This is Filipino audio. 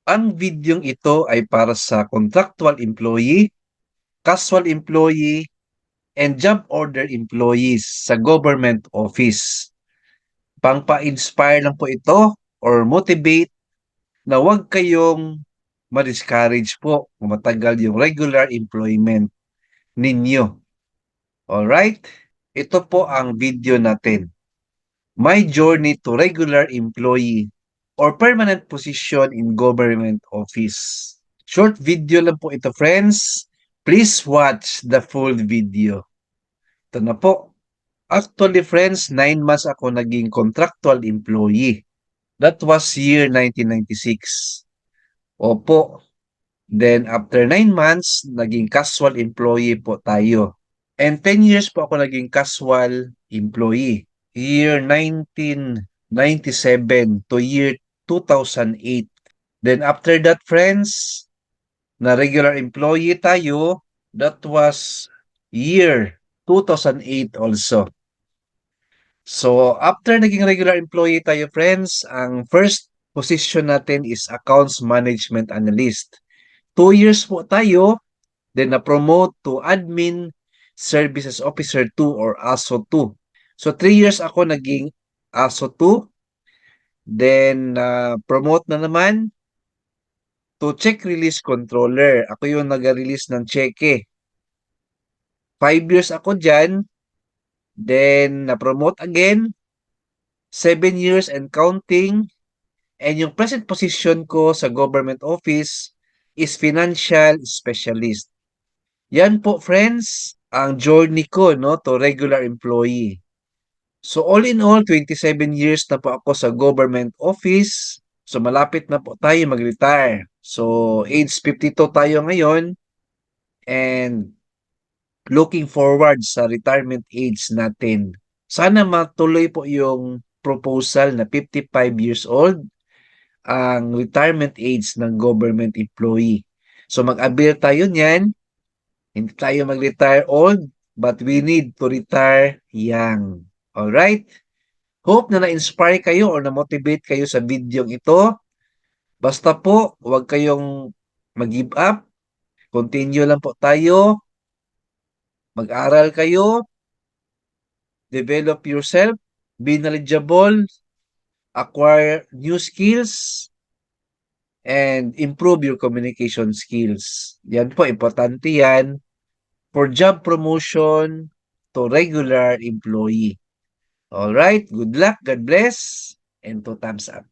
Ang videong ito ay para sa contractual employee, casual employee, and job order employees sa government office. Pangpa-inspire lang po ito or motivate na huwag kayong ma-discourage po kung matagal yung regular employment ninyo. Alright? Ito po ang video natin. My journey to regular employee or permanent position in government office. Short video lang po ito, friends. Please watch the full video. Ito na po. Actually, friends, 9 months ako naging contractual employee. That was year 1996. Opo. Then, after 9 months, naging casual employee po tayo. And 10 years po ako naging casual employee. Year 1997 to year 2008. Then after that, friends, na regular employee tayo, that was year 2008 also. So, after naging regular employee tayo, friends, ang first position natin is Accounts Management Analyst. 2 years po tayo, then na-promote to Admin Services Officer 2 or ASO 2. So, 3 years ako naging ASO 2. Then, promote na naman to Check Release Controller. Ako yung nag-release ng cheque. 5 years ako dyan. Then, na-promote again. 7 years and counting. And yung present position ko sa government office is Financial Specialist. Yan po, friends, ang journey ko no, to regular employee. So all in all, 27 years na po ako sa government office. So malapit na po tayo mag-retire. So age 52 tayo ngayon and looking forward sa retirement age natin. Sana matuloy po yung proposal na 55 years old ang retirement age ng government employee. So mag-avail tayo niyan. Hindi tayo mag-retire old, but we need to retire young. Alright? Hope na na-inspire kayo or na-motivate kayo sa video ito. Basta po, huwag kayong mag-give up. Continue lang po tayo. Mag-aral kayo. Develop yourself. Be knowledgeable. Acquire new skills. And improve your communication skills. Yan po, importante yan for job promotion to regular employee. Alright, good luck, God bless, and 2 thumbs up.